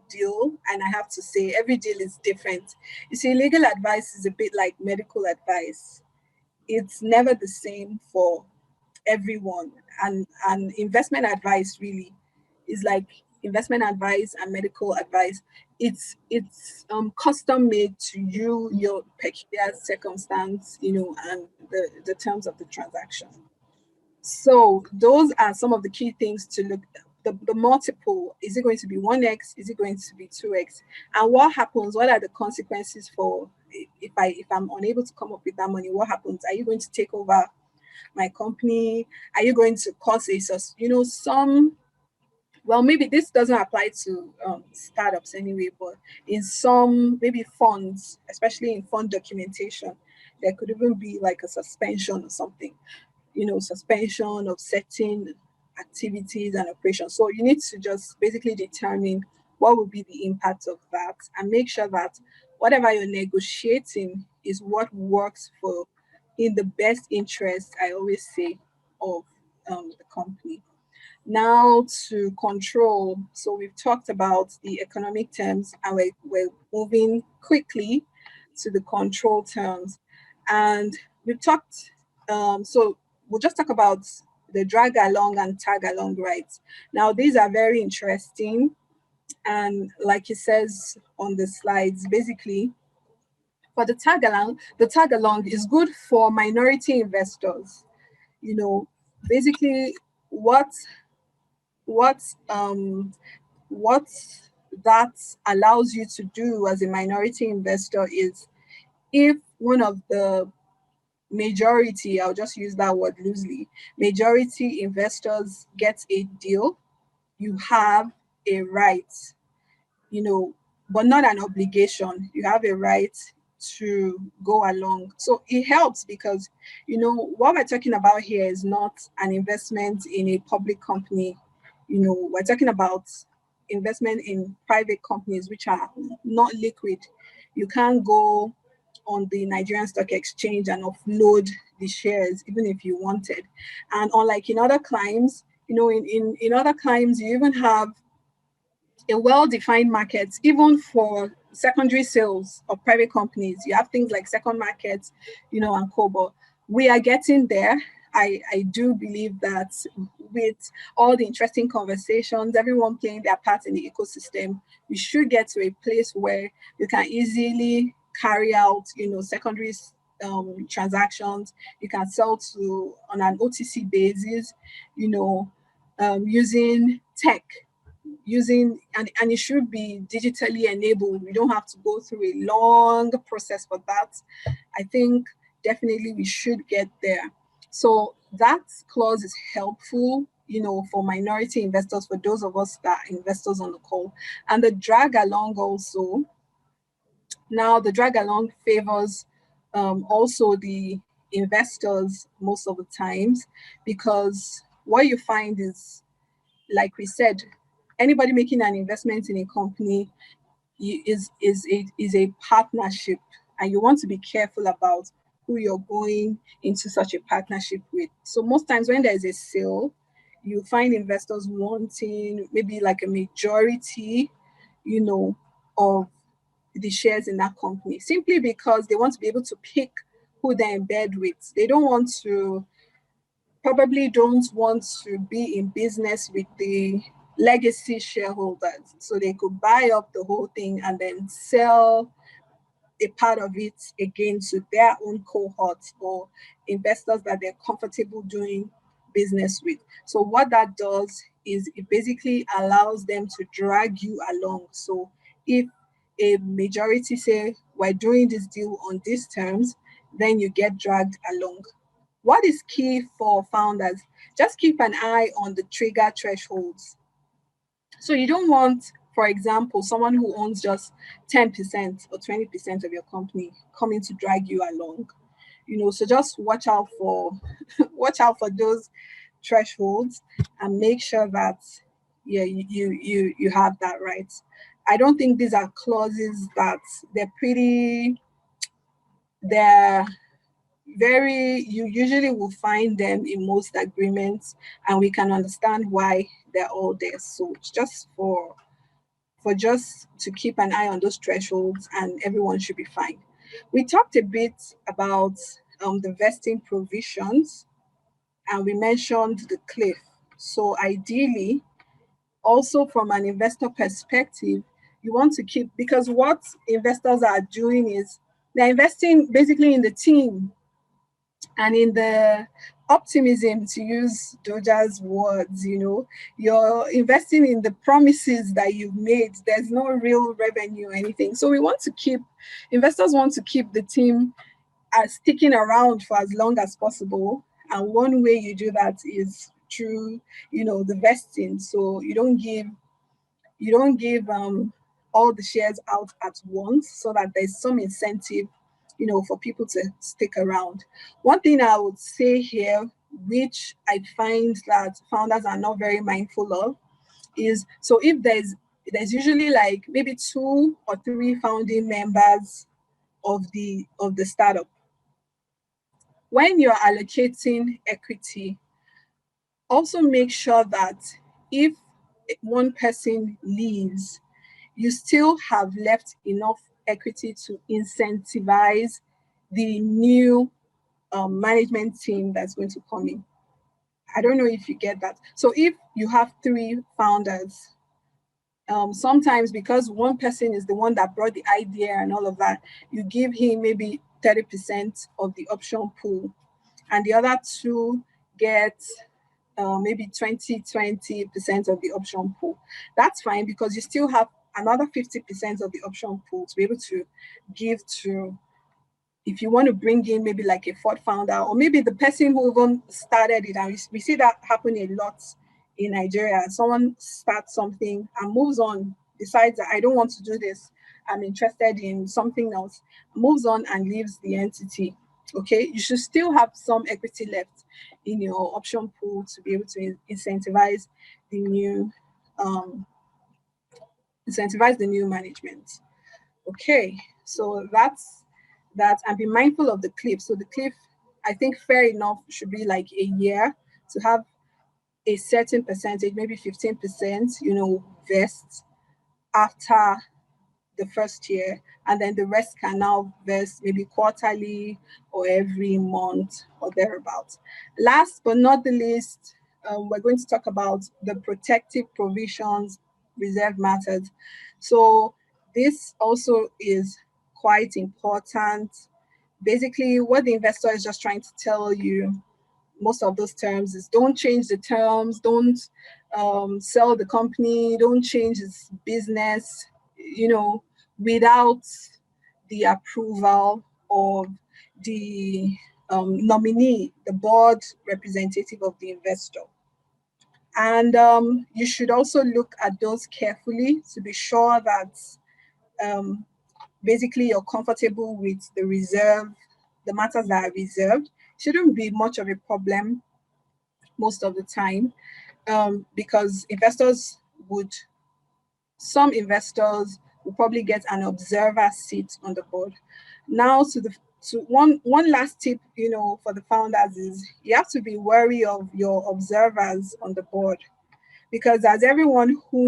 deal, and I have to say every deal is different. You see, legal advice is a bit like medical advice. It's never the same for everyone, and investment advice really is like investment advice and medical advice. It's custom made to you, your peculiar circumstance, and the terms of the transaction. So those are some of the key things to look at. The multiple, is it going to be 1x, is it going to be 2x, and what happens, what are the consequences for if I'm unable to come up with that money? What happens? Are you going to take over my company? Are you going to cause some, well, maybe this doesn't apply to startups anyway, but in some maybe funds, especially in fund documentation, there could even be like a suspension or something, suspension of certain activities and operations. So you need to just basically determine what will be the impact of that, and make sure that whatever you're negotiating is what works for, in the best interest, I always say, of the company. Now to control. So we've talked about the economic terms, and we're moving quickly to the control terms. And we've talked, so we'll just talk about the drag along and tag along rights. Now, these are very interesting. And like it says on the slides, basically, for the tag along is good for minority investors. Basically, what um what that allows you to do as a minority investor is, if one of the majority, I'll just use that word loosely, majority investors get a deal, you have a right, but not an obligation. You have a right to go along. So it helps because, what we're talking about here is not an investment in a public company. We're talking about investment in private companies which are not liquid. You can't go on the Nigerian Stock Exchange and offload the shares, even if you wanted. And unlike in other climes, in other climes, you even have a well-defined market, even for secondary sales of private companies. You have things like second markets, and co. But we are getting there. I do believe that with all the interesting conversations, everyone playing their part in the ecosystem, we should get to a place where you can easily carry out, secondary transactions. You can sell to on an OTC basis, using tech, and it should be digitally enabled. We don't have to go through a long process for that. I think definitely we should get there. So that clause is helpful, for minority investors, for those of us that are investors on the call. And the drag along also. Now the drag along favors also the investors most of the times, because what you find is, like we said, anybody making an investment in a company is a partnership, and you want to be careful about who you're going into such a partnership with. So most times when there's a sale, you find investors wanting maybe like a majority, of the shares in that company, simply because they want to be able to pick who they're in bed with. They probably don't want to be in business with the legacy shareholders. So they could buy up the whole thing and then sell a part of it again to their own cohorts or investors that they're comfortable doing business with. So what that does is it basically allows them to drag you along. So if a majority say, we're doing this deal on these terms, then you get dragged along. What is key for founders? Just keep an eye on the trigger thresholds. So you don't want, for example, someone who owns just 10% or 20% of your company coming to drag you along. So just watch out for those thresholds and make sure that you have that right. I don't think these are clauses that they're you usually will find them in most agreements, and we can understand why they're all there. So just just to keep an eye on those thresholds, and everyone should be fine. We talked a bit about the vesting provisions, and we mentioned the cliff. So ideally, also from an investor perspective, you want to keep, because what investors are doing is they're investing basically in the team and in the optimism, to use Doja's words. You're investing in the promises that you've made. There's no real revenue or anything. So investors want to keep the team sticking around for as long as possible. And one way you do that is through, the vesting. So you don't give all the shares out at once, so that there's some incentive, for people to stick around. One thing I would say here, which I find that founders are not very mindful of, is, so if there's usually like maybe 2 or 3 founding members of the startup. When you're allocating equity, also make sure that if one person leaves, you still have left enough equity to incentivize the new management team that's going to come in. I don't know if you get that. So if you have 3 founders, sometimes because one person is the one that brought the idea and all of that, you give him maybe 30% of the option pool, and the other 2 get maybe 20% of the option pool. That's fine, because you still have another 50% of the option pool to be able to give to if you want to bring in maybe like a fourth founder, or maybe the person who even started it, and we see that happen a lot in Nigeria. Someone starts something and moves on, decides that I don't want to do this, I'm interested in something else, moves on and leaves the entity. Okay, you should still have some equity left in your option pool to be able to incentivize the new management. Okay, so that's that, and be mindful of the cliff. So the cliff, I think fair enough, should be like a year to have a certain percentage, maybe 15%, vest after the first year, and then the rest can now vest maybe quarterly or every month or thereabouts. Last but not the least, we're going to talk about the protective provisions, reserve matters. So this also is quite important. Basically, what the investor is just trying to tell you, most of those terms, is don't change the terms, don't sell the company, don't change its business, without the approval of the nominee, the board representative of the investor. And you should also look at those carefully to be sure that basically you're comfortable with the matters that are reserved. Shouldn't be much of a problem most of the time, because some investors will probably get an observer seat on the board. Now, one last tip, for the founders is you have to be wary of your observers on the board, because as everyone who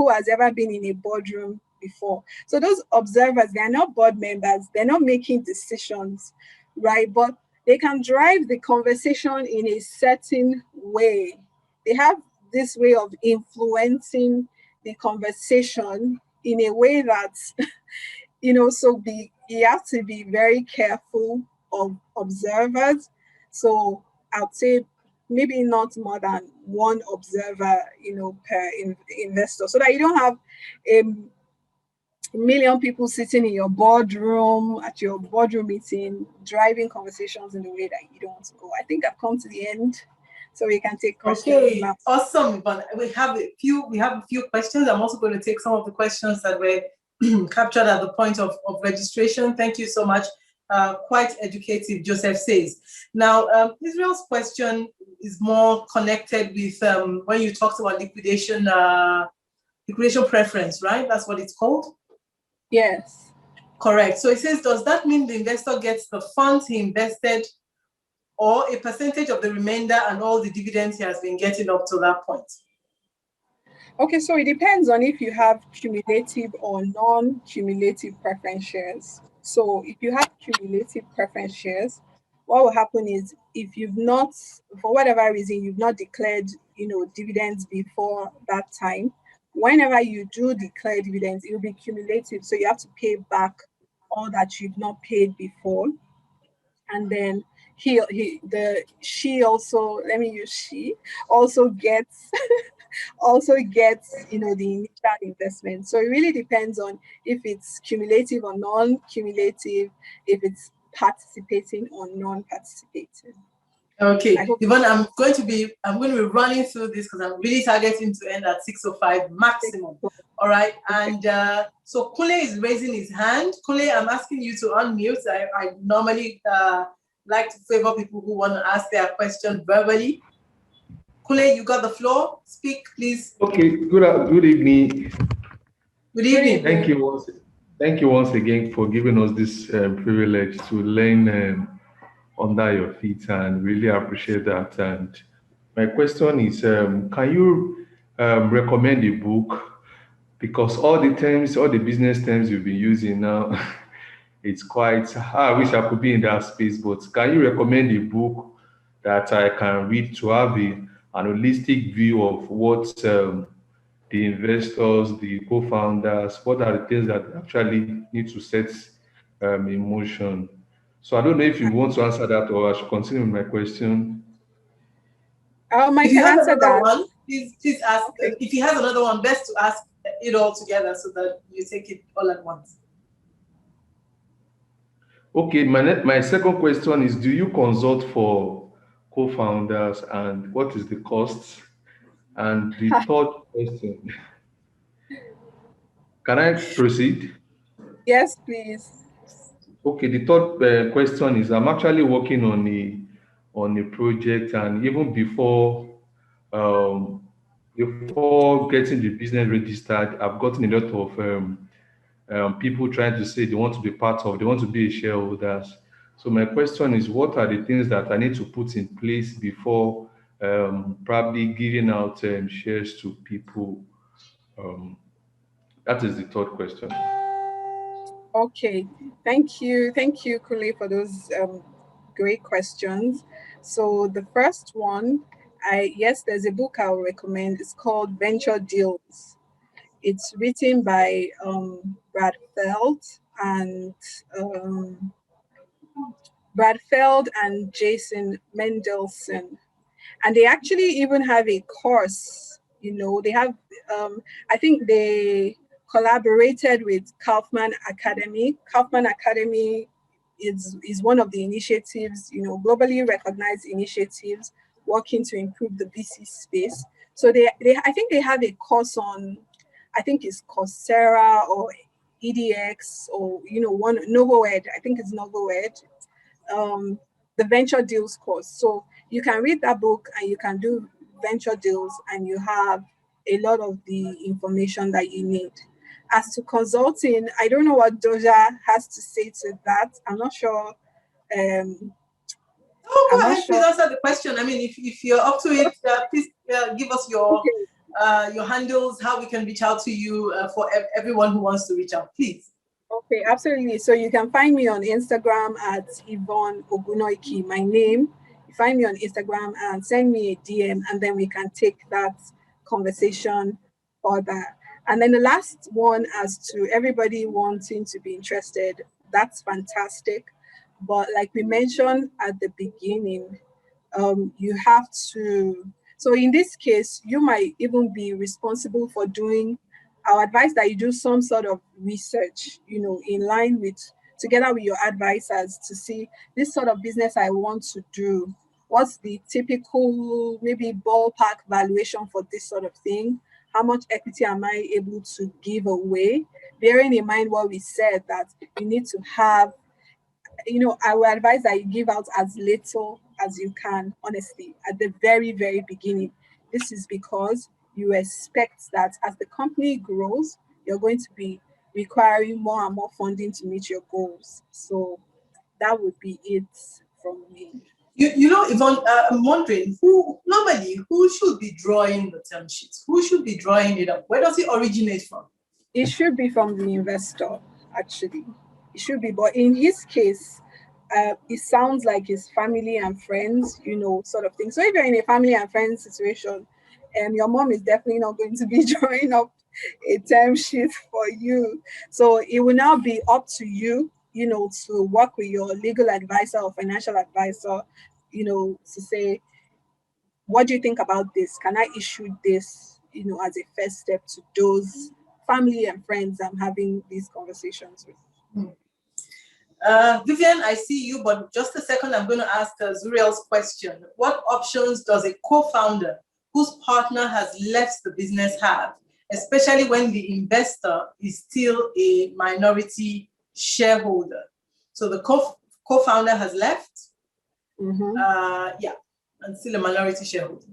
has ever been in a boardroom before, so those observers, they're not board members, they're not making decisions, right? But they can drive the conversation in a certain way. They have this way of influencing the conversation in a way that, you have to be very careful of observers. So I'd say maybe not more than one observer, per investor, so that you don't have a million people sitting in your boardroom at your boardroom meeting, driving conversations in the way that you don't want to go. I think I've come to the end, so we can take questions. Okay, now. awesome. But we have a few questions. I'm also going to take some of the questions that were captured at the point of registration. Thank you so much. Quite educative, Joseph says. Now, Israel's question is more connected with when you talked about liquidation preference, right? That's what it's called? Yes. Correct. So it says, does that mean the investor gets the funds he invested, or a percentage of the remainder and all the dividends he has been getting up to that point? Okay, so it depends on if you have cumulative or non-cumulative preference shares. So if you have cumulative preference shares, what will happen is, if you've not, for whatever reason, you've not declared, dividends before that time, whenever you do declare dividends, it will be cumulative. So you have to pay back all that you've not paid before. And then she also gets the initial investment. So it really depends on if it's cumulative or non-cumulative, if it's participating or non-participating. Okay, Yvonne, I'm going to be running through this because I'm really targeting to end at 6:05 maximum. All right, and so Kule is raising his hand. Kule, I'm asking you to unmute. I normally like to favor people who want to ask their question verbally. Kule, you got the floor. Speak, please. Okay. Good evening. Good evening. Thank you once again for giving us this privilege to learn under your feet, and really appreciate that. And my question is, can you recommend a book? Because all the business terms you've been using now, it's quite, I wish I could be in that space, but can you recommend a book that I can read to have an holistic view of what the investors, the co-founders, what are the things that actually need to set in motion? So I don't know if you want to answer that, or I should continue with my question. If you have another one, please ask. Okay. If he has another one, best to ask it all together so that you take it all at once. Okay, my second question is, do you consult for co-founders and what is the cost? And the third question, can I proceed? Yes, please. Okay, the third question is, I'm actually working on a project, and even um, before getting the business registered, I've gotten a lot of people trying to say they want to be they want to be a shareholders. So my question is, what are the things that I need to put in place before probably giving out shares to people? Um, that is the third question. Okay, thank you, Kuli, for those great questions. So the first one, there's a book I would recommend. It's called Venture Deals. It's written by Brad Feld and um, Jason Mendelson, and they actually even have a course. They have, I think they collaborated with Kaufman Academy is one of the initiatives, globally recognized initiatives working to improve the VC space. So they I think they have a course on, I think it's Coursera or EDX, or one NovoEd. I think it's NovoEd, um, the venture deals course. So you can read that book and you can do venture deals, and you have a lot of the information that you need. As to consulting, I don't know what Doja has to say to that. I'm not sure. Um, Oh, I'm go not ahead, please sure. answer the question. I mean, if you're up to it, please give us Okay. your handles, how we can reach out to you for everyone who wants to reach out, please. Okay, absolutely. So you can find me on Instagram at Yvonne Ogunoiki, my name. You find me on Instagram and send me a DM, and then we can take that conversation further. And then the last one, as to everybody wanting to be interested, that's fantastic. But like we mentioned at the beginning, you have to, so in this case you might even be responsible for doing, our advice that you do some sort of research, in line with, together with your advisors, to see this sort of business I want to do, what's the typical maybe ballpark valuation for this sort of thing, how much equity am I able to give away, bearing in mind what we said, that you need to have, I will advise that you give out as little as you can, honestly, at the very, very beginning. This is because you expect that as the company grows, you're going to be requiring more and more funding to meet your goals. So that would be it from me. Yvonne, I'm wondering who should be drawing the term sheets? Who should be drawing it up? Where does it originate from? It should be from the investor, actually. It should be, but in his case, it sounds like his family and friends, sort of thing. So if you're in a family and friends situation, your mom is definitely not going to be drawing up a term sheet for you. So it will now be up to you, to work with your legal advisor or financial advisor, to say, what do you think about this? Can I issue this, as a first step to those family and friends I'm having these conversations with? Vivian, I see you, but just a second, I'm going to ask Zuriel's question. What options does a co-founder whose partner has left the business have, especially when the investor is still a minority shareholder? So the co-founder has left, and still a minority shareholder.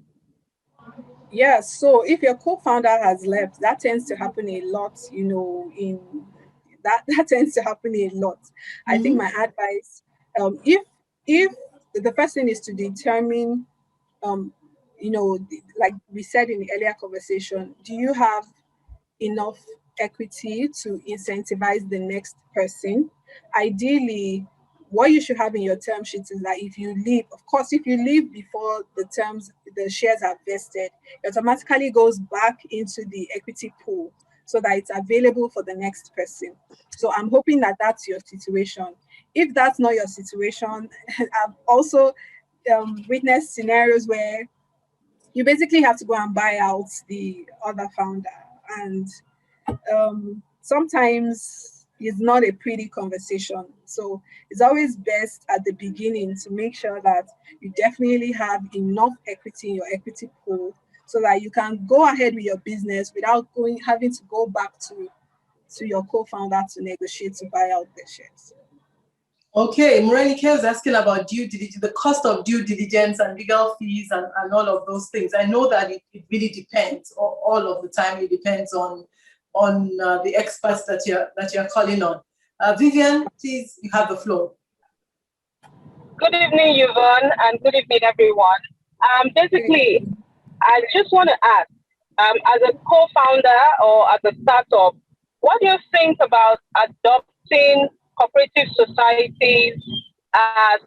Yes, so if your co-founder has left, that tends to happen a lot, in that tends to happen a lot. I think my advice, if the first thing is to determine, like we said in the earlier conversation, do you have enough equity to incentivize the next person? Ideally, what you should have in your term sheet is that if you leave, of course, if you leave before the shares are vested, it automatically goes back into the equity pool so that it's available for the next person. So I'm hoping that that's your situation. If that's not your situation, I've also witnessed scenarios where you basically have to go and buy out the other founder, and sometimes it's not a pretty conversation. So it's always best at the beginning to make sure that you definitely have enough equity in your equity pool so that you can go ahead with your business without having to go back to your co-founder to negotiate to buy out the shares. Okay, Morenike was asking about due diligence, the cost of due diligence and legal fees and all of those things. I know that it really depends, all of the time. It depends on the experts that you're calling on. Vivian, please, you have the floor. Good evening, Yvonne, and good evening, everyone. Basically, I just want to ask, as a co-founder or as a startup, what do you think about adopting cooperative societies as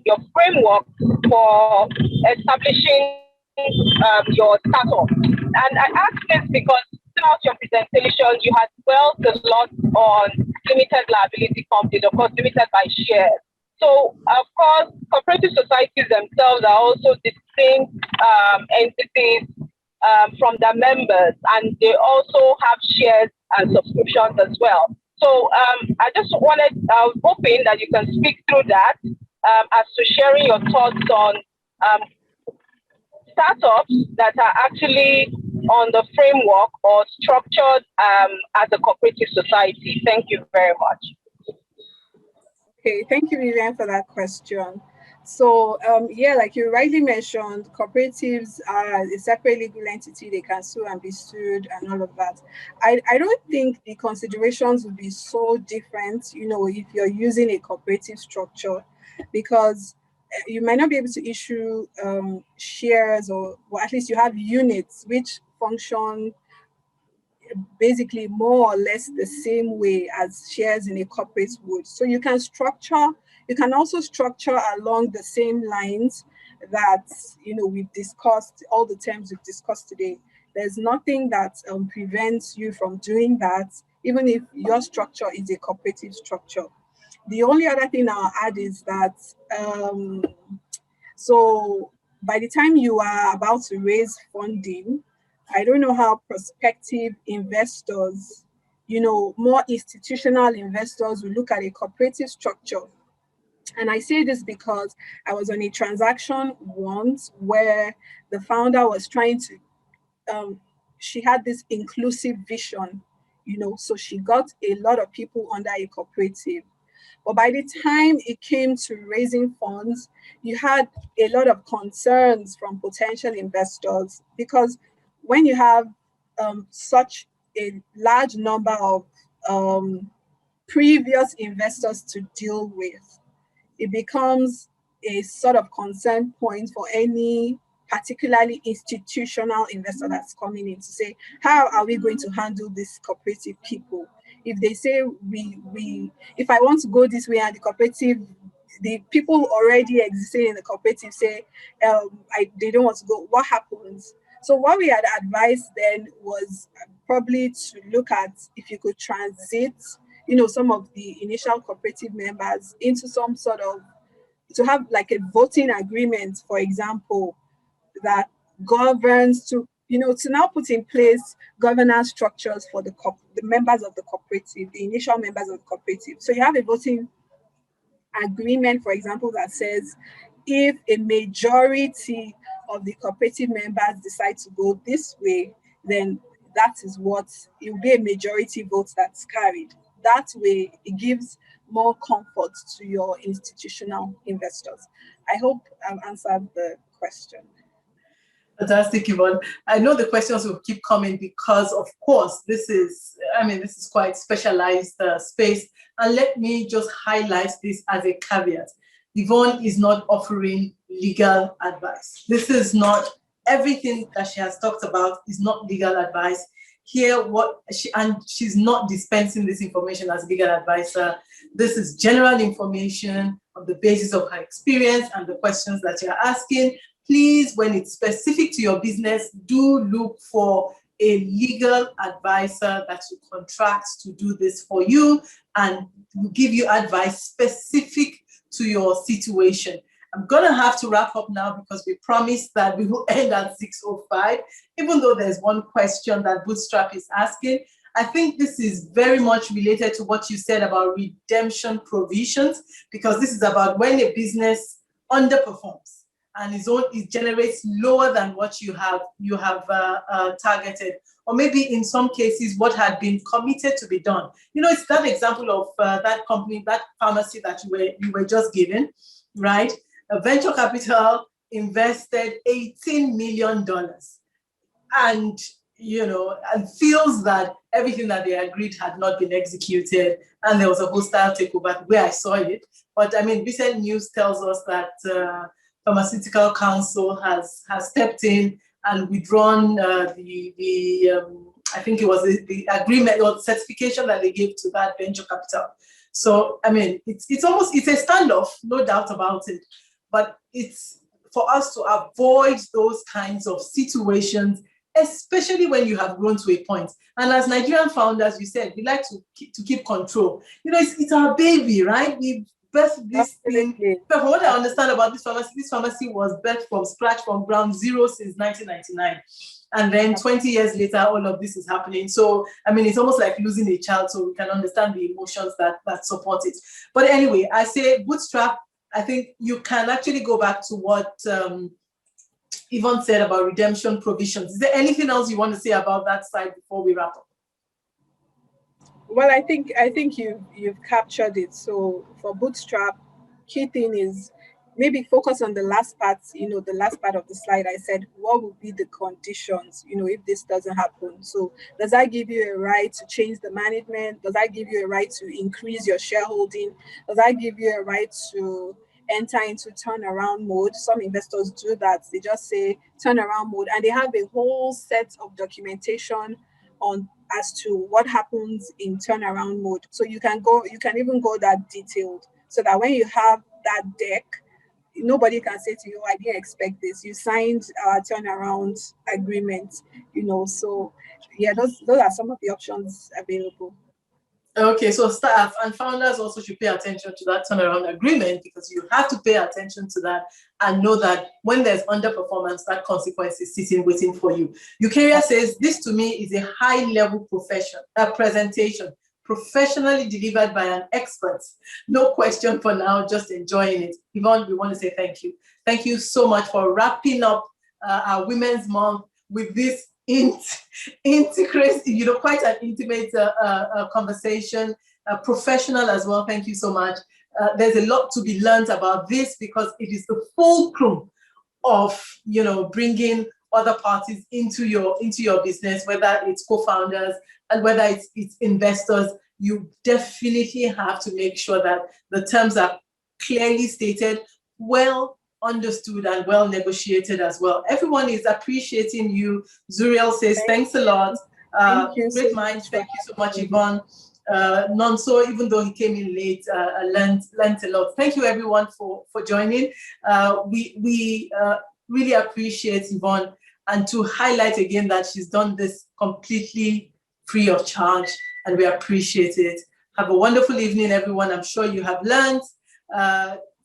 your framework for establishing your startup? And I ask this because throughout your presentation, you had dwelt a lot on limited liability companies, of course, limited by shares. So, of course, cooperative societies themselves are also distinct entities from their members, and they also have shares and subscriptions as well. So I was hoping that you can speak through that as to sharing your thoughts on startups that are actually on the framework or structured as a cooperative society. Thank you very much. Okay, thank you, Vivian, for that question. So, yeah, like you rightly mentioned, cooperatives are a separate legal entity. They can sue and be sued and all of that. I don't think the considerations would be so different, if you're using a cooperative structure, because you might not be able to issue shares, or at least you have units which function basically more or less the same way as shares in a corporate would. So you can also structure along the same lines that we've discussed, all the terms we've discussed today. There's nothing that prevents you from doing that, even if your structure is a cooperative structure. The only other thing I'll add is that so by the time you are about to raise funding, I don't know how prospective investors, more institutional investors will look at a cooperative structure. And I say this because I was on a transaction once where the founder was trying to, she had this inclusive vision, so she got a lot of people under a cooperative. But by the time it came to raising funds, you had a lot of concerns from potential investors, because when you have such a large number of previous investors to deal with, it becomes a sort of concern point for any particularly institutional investor that's coming in to say, how are we going to handle these cooperative people? If they say if I want to go this way and the people already existing in the cooperative say they don't want to go, what happens? So what we had advised then was probably to look at if you could transit, some of the initial cooperative members into some sort of, to have like a voting agreement, for example, that governs to now put in place governance structures for the members of the cooperative, the initial members of the cooperative. So you have a voting agreement, for example, that says if a majority of the cooperative members decide to go this way, then that is what it will be, a majority vote that's carried. That way, it gives more comfort to your institutional investors. I hope I've answered the question. Fantastic, Yvonne. I know the questions will keep coming because, of course, this is quite specialized space. And let me just highlight this as a caveat. Yvonne is not offering legal advice. This is not, everything that she has talked about is not legal advice. Here, she's not dispensing this information as legal advisor. This is general information on the basis of her experience and the questions that you're asking. Please, when it's specific to your business, do look for a legal advisor that you contract to do this for you and will give you advice specific to your situation. I'm going to have to wrap up now because we promised that we will end at 6:05, even though there's one question that Bootstrap is asking. I think this is very much related to what you said about redemption provisions, because this is about when a business underperforms and it generates lower than what you have targeted, or maybe in some cases what had been committed to be done. It's that example of that company, that pharmacy that you were just given, right? A venture capital invested $18 million, and feels that everything that they agreed had not been executed, and there was a hostile takeover where I saw it. But I mean, recent news tells us that Pharmaceutical Council has stepped in and withdrawn I think it was the agreement or the certification that they gave to that venture capital. So I mean, it's a standoff, no doubt about it. But it's for us to avoid those kinds of situations, especially when you have grown to a point. And as Nigerian founders, you said, we like to keep control. It's our baby, right? We birthed this thing. But from what I understand about this pharmacy was birthed from scratch, from ground zero since 1999. And then 20 years later, all of this is happening. So, I mean, it's almost like losing a child, so we can understand the emotions that support it. But anyway, I say bootstrap. I think you can actually go back to what Yvonne said about redemption provisions. Is there anything else you want to say about that side before we wrap up? Well, I think you've captured it. So for bootstrap, key thing is maybe focus on the last part. The last part of the slide. I said, what would be the conditions? If this doesn't happen. So does that give you a right to change the management? Does that give you a right to increase your shareholding? Does that give you a right to enter into turnaround mode? Some investors do that. They just say turnaround mode, and they have a whole set of documentation on as to what happens in turnaround mode. So you can even go that detailed, so that when you have that deck, nobody can say to you, I didn't expect this. You signed a turnaround agreement, So yeah, those are some of the options available. Okay, so staff and founders also should pay attention to that turnaround agreement, because you have to pay attention to that and know that when there's underperformance, that consequence is sitting waiting for you. Eukarya says, this to me is a high-level presentation, professionally delivered by an expert. No question for now, just enjoying it. Yvonne, we want to say thank you. Thank you so much for wrapping up our Women's Month with this integrate, quite an intimate conversation, professional as well. Thank you so much. There's a lot to be learned about this, because it is the fulcrum of bringing other parties into your business, whether it's co-founders and whether it's investors. You definitely have to make sure that the terms are clearly stated, well understood, and well negotiated as well. Everyone is appreciating you. Zuriel says, thanks a lot. Great minds. Thank you so much, Yvonne. Nonso, even though he came in late, learned a lot. Thank you, everyone, for joining. We really appreciate Yvonne, and to highlight again that she's done this completely free of charge, and we appreciate it. Have a wonderful evening, everyone. I'm sure you have learned.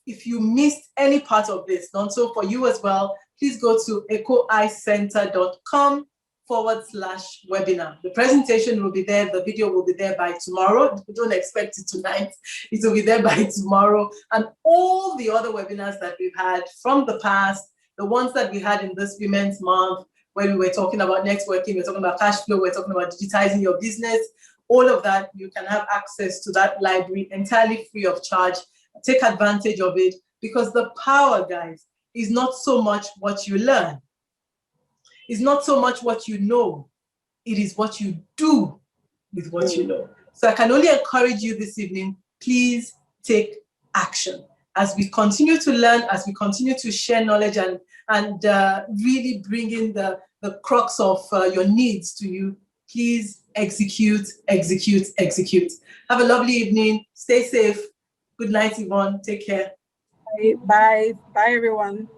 If you missed any part of this, Nonso, for you as well, please go to echoicenter.com/webinar. The presentation will be there. The video will be there by tomorrow. We don't expect it tonight. It will be there by tomorrow. And all the other webinars that we've had from the past, the ones that we had in this Women's Month, where we were talking about networking, we're talking about cash flow, we're talking about digitizing your business, all of that, you can have access to that library entirely free of charge. Take advantage of it, because the power, guys, is not so much what you learn. It's not so much what you know. It is what you do with what you know. So I can only encourage you this evening, please take action. As we continue to learn, as we continue to share knowledge and really bring in the crux of your needs to you, please execute, execute, execute. Have a lovely evening. Stay safe. Good night, Yvonne. Take care. Bye. Bye, everyone.